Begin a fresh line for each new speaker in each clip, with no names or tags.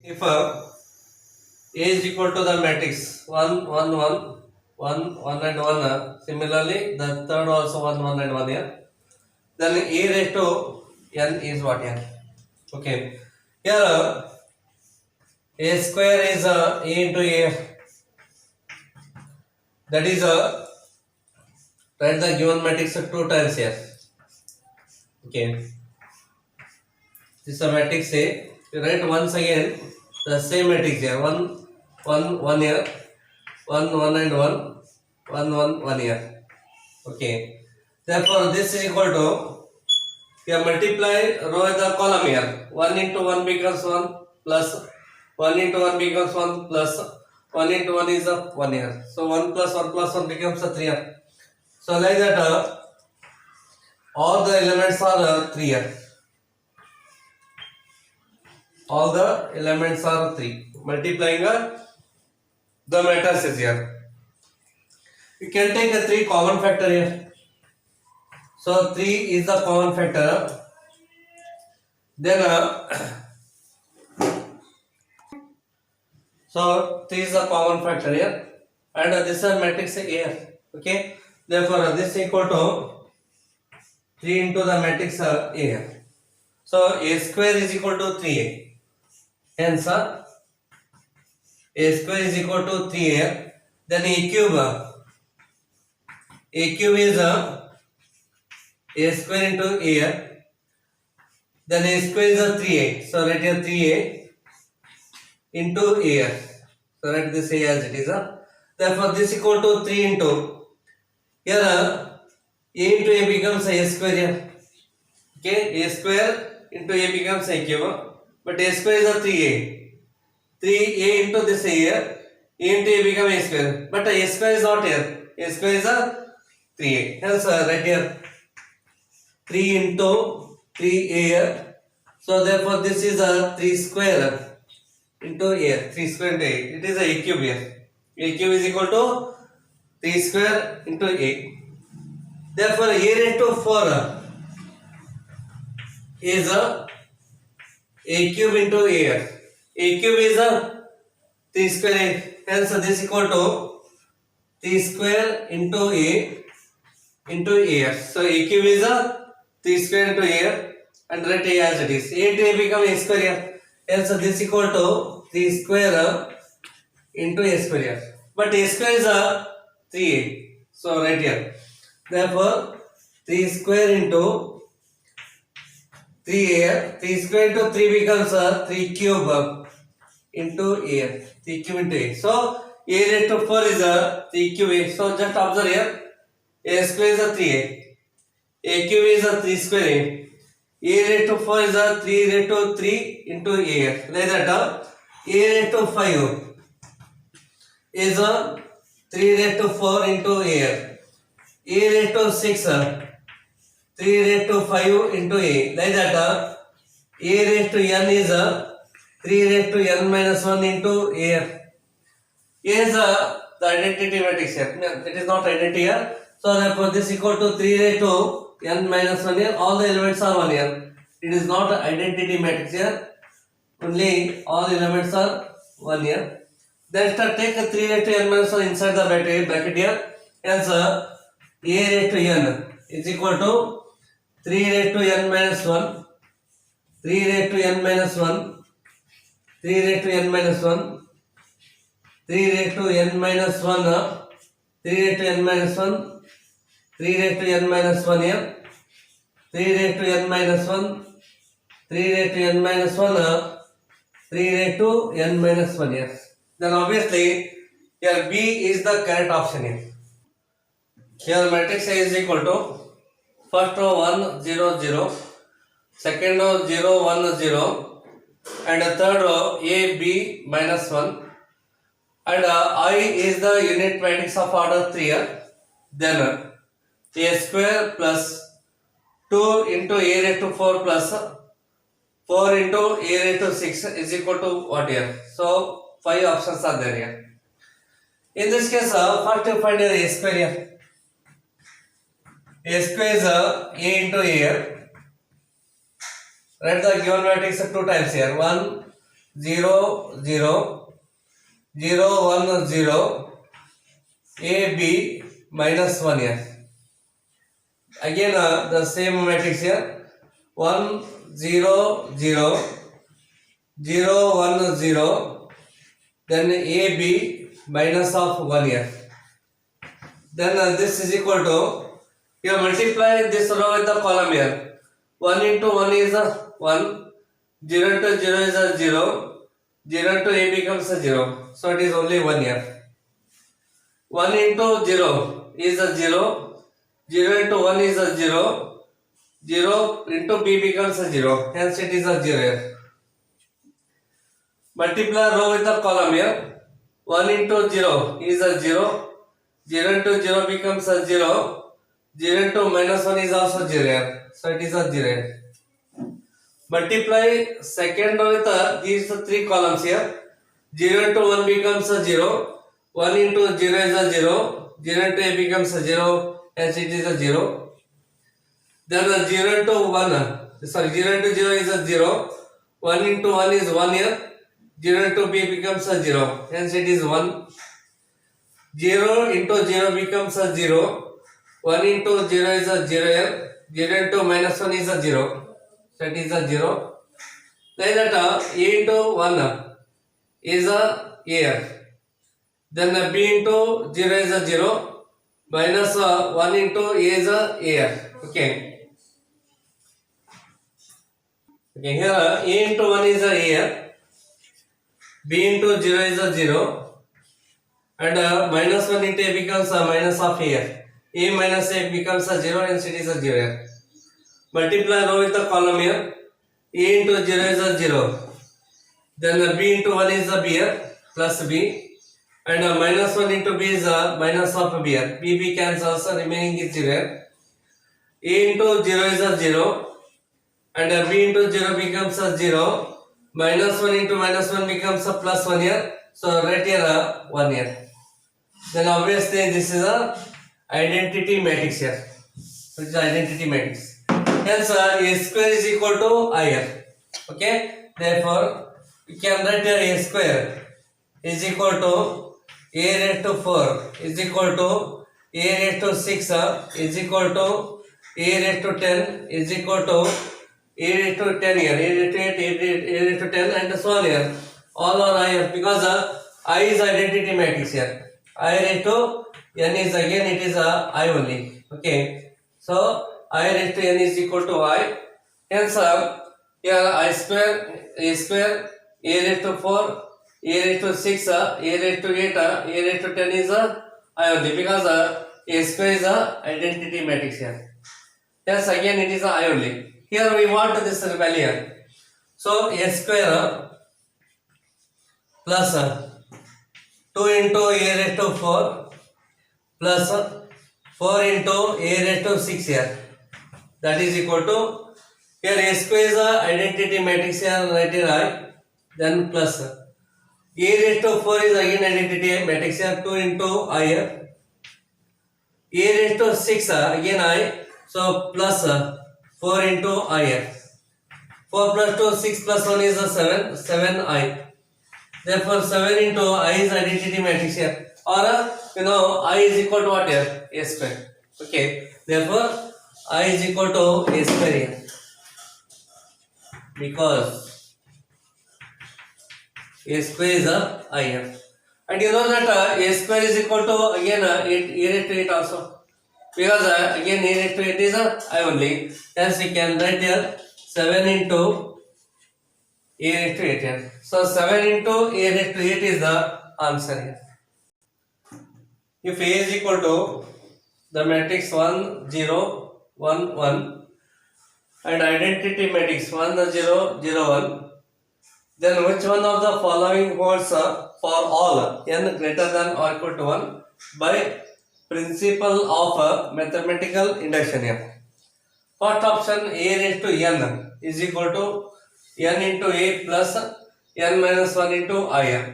If A is equal to the matrix 1, 1, 1, 1, 1 and 1, similarly the third also 1, 1 and 1 here, then A raised to n is what here? Okay. Here A square is A into A. That is write the given matrix 2 times here. Okay. This is a matrix A. You write once again the same matrix here. 1, 1, 1 here. 1, 1 and 1, 1, 1, 1 here. Okay. Therefore, this is equal to, you multiply row with the column here. 1 into 1 becomes 1 plus 1 into 1 becomes 1 plus 1 into 1 is 1 here. So 1 plus 1 plus 1 becomes 3 here. So like that, all the elements are 3 here. All the elements are 3. Multiplying the matrices here. You can take a 3 common factor here. So 3 is the common factor. Then so 3 is the common factor here, and this is a matrix A here. Okay. Therefore this is equal to 3 into the matrix A here. So A square is equal to 3A. Hence A square is equal to 3A. Then A cube is A square into A. Then A square is 3A. So write here 3A into A. So write this A as it is. Therefore this is equal to 3 into, here A into A becomes A square here. Okay, A square into A becomes A cube. But A square is 3A. 3A into this A into A becomes A square. But A square is not here. A square is 3A. Hence write here 3 into 3A. So therefore this is 3 square into A. 3 square into A. It is A cube here. A cube is equal to 3 square into A. Therefore A raised to 4 is A cube into A. A cube is 3 square A. Hence this is equal to 3 square into A into A. So A cube is 3 square into A, and write A as it is. A into A become A square here. Hence this is equal to 3 square into A square here. But A square is 3A. So right here. Therefore 3 square into 3A. 3 square into 3 becomes 3 cube into A. 3 cube into A. So A raised to 4 is 3 cube A. So just observe here. A square is 3A. A cube is 3 square A. A raised to 4 is 3 raised to 3 into A. Like that, A raised to 5 is 3 raised to 4 into A. A raised to 6, 3 raised to 5 into A. Like that, A raised to n is 3 raised to n minus 1 into A. A is the identity matrix here. It is not identity here. So therefore this is equal to 3 raised to n minus 1 here. All the elements are 1 here. It is not identity matrix here. Only all elements are 1 here. Then take a 3 raised to n minus 1 inside the bracket here. Hence A raised to n is equal to 3 raised to n minus 1, 3 raised to n minus 1, 3 raised to n minus 1, 3 raised to n minus 1, 3 raised to n minus 1, 3 raised to n minus 1 here, 3 raised to n minus 1, 3 raised to n minus 1, 3 raised to n minus 1 here. Then obviously here B is the correct option here. Here matrix A is equal to first row 1 0 0, second row 0 1 0, and third row A B minus 1, and I is the unit matrix of order 3 here. Then A square plus 2 into A raised to 4 plus 4 into A raised to 6 is equal to what here? So 5 options are there here. In this case, first you find A square here. A square is A into A. Write the given matrix 2 times here. 1 0 0 0 1 0 a b minus 1 here. Again the same matrix here, 1 0 0 0 1 0, then a b minus of 1 here. Then this is equal to, here multiply this row with the column here. 1 into 1 is 1, 0 into 0 is 0, 0 into a becomes 0, so it is only 1 here. 1 into 0 is 0, 0 into 1 is 0, 0 into b becomes 0, hence it is 0 here. Multiply row with the column here. 1 into 0 is 0, 0 into 0 becomes 0, 0 into minus 1 is also 0 here, so it is 0 here. Multiply second row with these three columns here. 0 into 1 becomes 0, 1 into 0 is 0, 0 into a becomes 0, hence it is 0. Then 0 into 1, 0 into 0 is 0, 1 into 1 is 1 here, 0 into b becomes 0, hence it is 1. 0 into 0 becomes 0, 1 into 0 is 0 here, 0 into minus 1 is 0, so it is 0. Like that a into 1 is a here, then b into 0 is 0, minus 1 into a is here. Okay, here a into 1 is here, b into 0 is 0, and minus 1 into a becomes minus of here, a minus a becomes 0, and it is 0 here. Multiply row with the column here. A into 0 is 0, then b into 1 is b here, plus b, and minus 1 into b is minus of b here, b cancels, remaining is 0 here. A into 0 is 0, and b into 0 becomes 0, minus 1 into minus 1 becomes plus 1 here, so right here 1 here. Then obviously this is a identity matrix here, which is identity matrix. Hence a square is equal to I here. Okay, therefore we can write here a square is equal to a raised to 4 is equal to a raised to 6 is equal to a raised to 10 is equal to a raised to 10 here, a raised to 8, a raised to 10, and so on here. All are I here, because I is identity matrix here. I raised to n is again it is I only. Okay, so I raised to n is equal to I. Hence here I square, a square, a raised to 4, a raised to 6, a raised to 8, a raised to 10 is I only, because a square is identity matrix here. Hence again it is I only. Here we want this value here. So a square plus 2 into a raised to 4 plus 4 into a raised to 6 here, that is equal to, here a square is identity matrix here, write it I, then plus a raised to 4 is again identity matrix here, 2 into I here, a raised to 6 again I, so plus 4 into I here, 4 plus 2, 6 plus 1 is 7, 7 I. Therefore 7 into I is identity matrix here, or I is equal to what here, a square. Okay, therefore I is equal to a square here, because a square is I here. And you know that a square is equal to again 8, a raised to 8 also, because again a raised to 8 is I only. Hence we can write here 7 into a raised to 8 here. So 7 into a raised to 8 is the answer here. If A is equal to the matrix 1 0 1 1 and identity matrix 1 0 0 1, then which one of the following holds for all n greater than or equal to 1 by principle of mathematical induction here? First option, a raised to n is equal to n into a plus n minus 1 into I.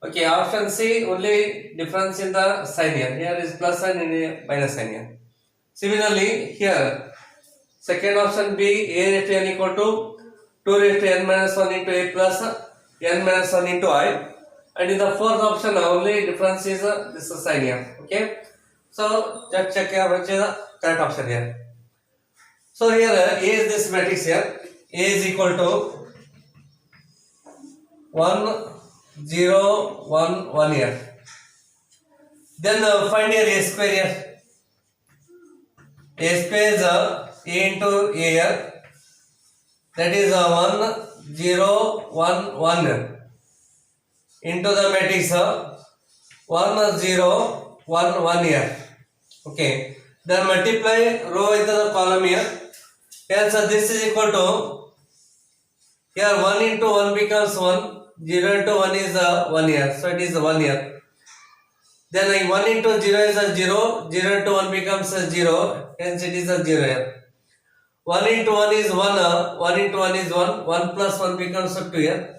Okay, option C, only difference in the sign here. Here is plus sign and here minus sign here. Similarly, here second option B, a raised to n equal to 2 raised to n minus 1 into a plus n minus 1 into I, and in the fourth option only difference is this sign here. Okay, so just check here which is the correct option here. So here A is this matrix here. A is equal to 1 0 1 1 here. Then find here A square here. A square is A into A here. That is 1 0 1 1 into the matrix 1 0 1 1 here. Okay, then multiply row into the column here. Hence this is equal to, here 1 into 1 becomes 1, 0 into 1 is 1 here, so it is 1 here. Then 1 into 0 is a 0, 0 into 1 becomes a 0, hence it is a 0 here. 1 into 1 is 1, 1 into 1 is 1, 1 plus 1 becomes a 2 here.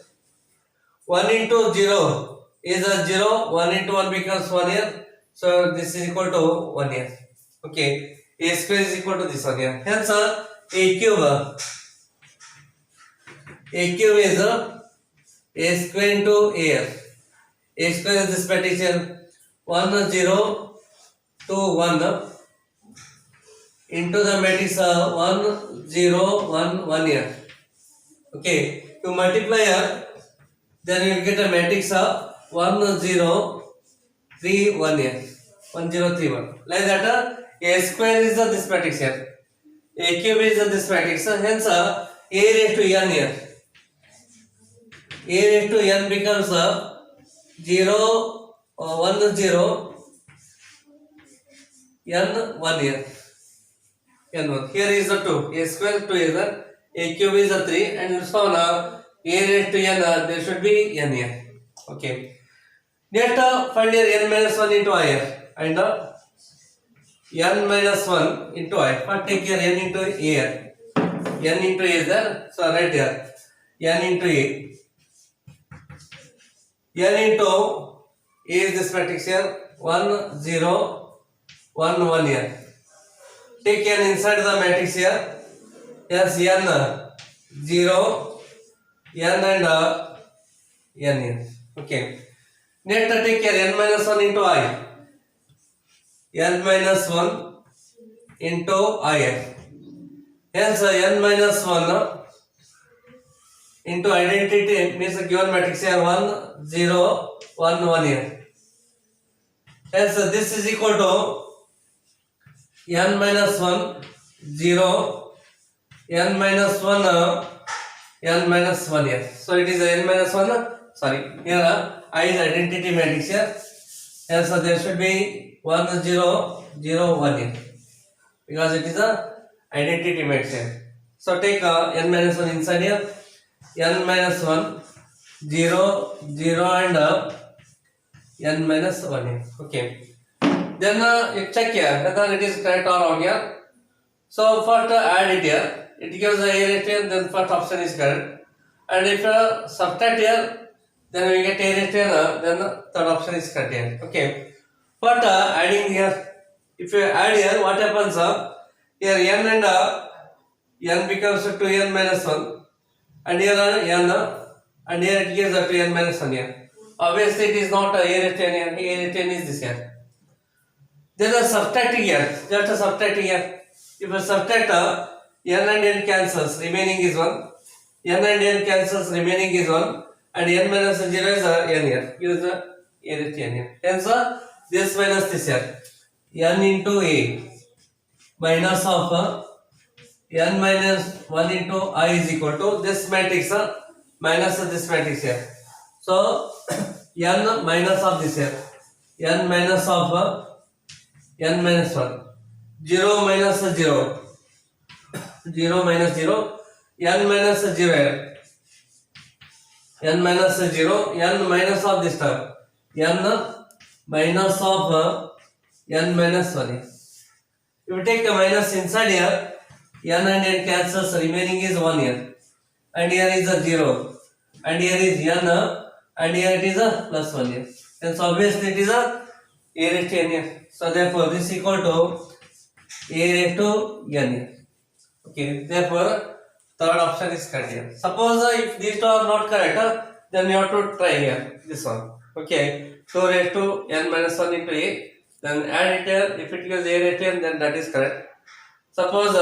1 into 0 is a 0, 1 into 1 becomes 1 here, so this is equal to 1 here. Okay, A square is equal to this one here. Hence A cube is A square into A here. A square is this partition 1 0 2 1 into the matrix 1 0 1 1 here. Okay, to multiply here, then you will get a matrix of 1 0 3 1 here. 1 0 3 1. Like that, A square is this matrix here. A cube is this matrix. Hence A raised to n here. A raised to n becomes 0 1 0 n 1 here. n1. Here is the 2. A square 2 is the A cube is a 3, and so on. A raised to n, there should be n here. Okay. Next find here n minus 1 into I here, and n minus 1 into I. First take here n into A here. N into A is there, so right here. N into A. N into A is this matrix here. 1 0 1 1 here. Take n inside the matrix here. Yes, n 0 n and n here. Okay. Next take care n minus 1 into I. N minus 1 into I. Hence n minus 1 into identity means a given matrix here 1 0 1 1 here. Hence this is equal to n minus 1 0 n minus 1 n minus 1 here. So it is n minus 1, sorry, here I is identity matrix here. Hence there should be 1 0 0 1 here, because it is a identity matrix here. So take n minus 1 inside here. N minus 1 0 0 and n minus 1 here. Okay. Then you check here whether it is correct or wrong here. So first add it here. It gives the A raised to n, then first option is correct. And if subtract here, then we get A raised to n, then third option is correct here. Okay. But adding here, if you add here, what happens? Here n and n becomes 2n minus 1, and here n, and here it gives 2n minus 1 here. Obviously it is not A raised to n here. A raised to n is this here. Then subtracting here, just subtracting here. If you subtract n and n cancels, remaining is 1. N and n cancels, remaining is 1. And n minus 0 is n here. Use the A raised to n here. Hence this minus this here. N into A minus of n minus 1 into I is equal to this matrix minus this matrix here. So n minus of this here. N minus of n minus 1. 0 minus 0. 0 minus 0. N minus 0 here. N minus 0. N minus of this term. N minus of n minus 1 here. If you take a minus inside here, n and n cancels, remaining is 1 here. And here is a 0. And here is n, and here it is a plus 1 here. Hence obviously it is a raised to n here. So therefore this is equal to A raised to n here. Okay, therefore third option is correct here. Suppose if these two are not correct, then you have to try here this one. Okay, 2 raised to n minus 1 into a, then add it here. If it gives a raised to n, then that is correct. Suppose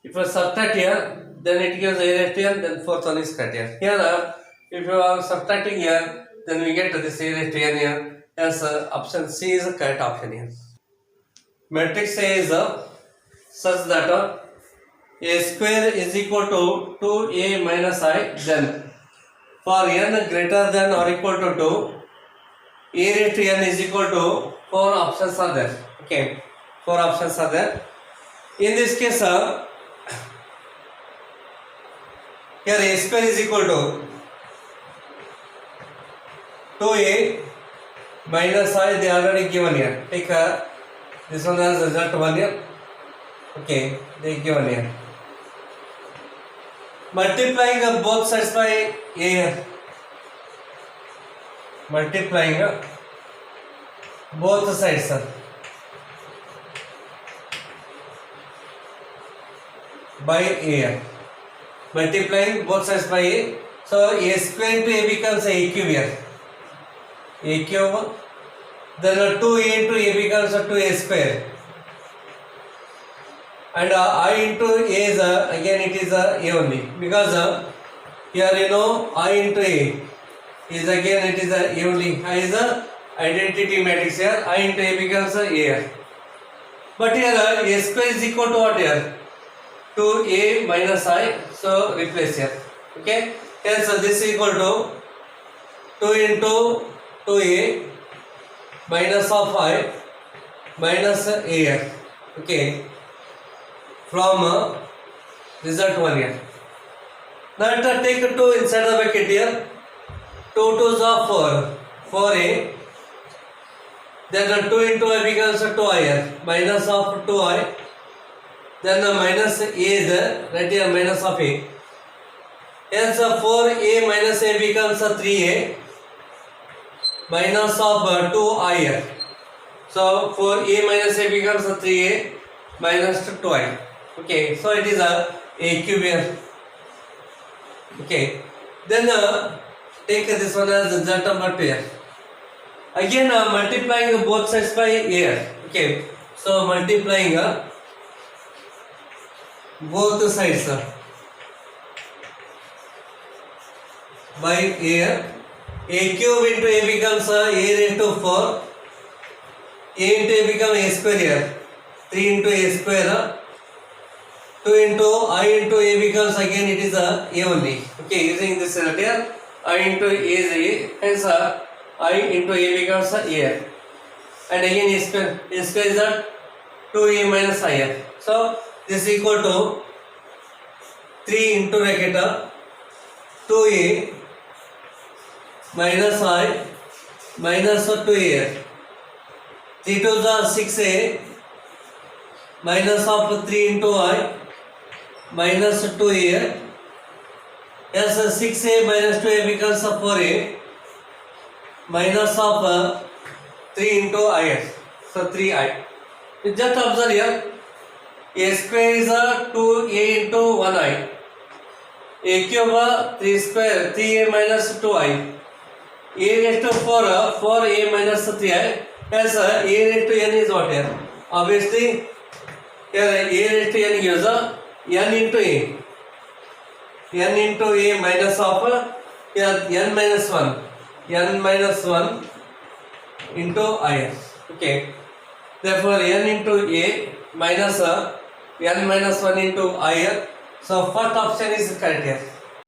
if you subtract here, then it gives a raised to n, then fourth one is correct here. Here, if you are subtracting here, then we get this a raised to n here. Hence, option C is the correct option here. Matrix A is such that a square is equal to 2a minus I, then for n greater than or equal to 2, a raised to n is equal to 4 options are there. Okay, 4 options are there. In this case, here a square is equal to 2a minus I, they already given here. Take this one as result 1 here. Okay, they given here. Multiplying both sides by a here. Multiplying both sides by a here. Multiplying both sides by a. So a square into a becomes a cube here. A cube. Then 2a into a becomes 2a square. And I into a is again it is a only, because here you know I into a is again it is a only. I is a identity matrix here. I into a becomes a here. But here a square is equal to what here? To a minus I. So replace here. Okay. Hence this is equal to 2 into 2a minus of I minus a here. Okay. From result 1 here. Now take 2 inside the bracket here. 2 2s are 4. 4a. Then 2 into I becomes 2i here. Minus of 2i. Then minus a is right here minus of a. Hence 4a minus a becomes 3a. Minus of 2i here. So 4a minus a becomes 3a minus 2i. Okay, so it is a cube here. Okay, then take this one as result number 2 here. Again multiplying both sides by a here. Okay, so multiplying both sides by a cube into a becomes a raised to 4. A into a becomes a square here. 3 into a square. 2 into I into a becomes again it is a only. Okay, using this result here, I into a is a, hence I into a becomes a here. And again a square is a 2a minus I here. So this is equal to 3 into bracket 2a minus I minus 2a here. 3 to the 6a minus of 3 into I minus 2 here. Yes, 6a minus 2a becomes 4a minus of 3 into I. So 3i. Just observe here. A square is 2a into 1i. A cube 3 square 3a minus 2i. A raised to 4 4a minus 3i. Yes, a raised to n is what here? Obviously, here a raised to n gives n into a. N into a minus of here n minus 1. N minus 1 into I. Okay. Therefore, n into a minus n minus 1 into I. So, first option is correct here.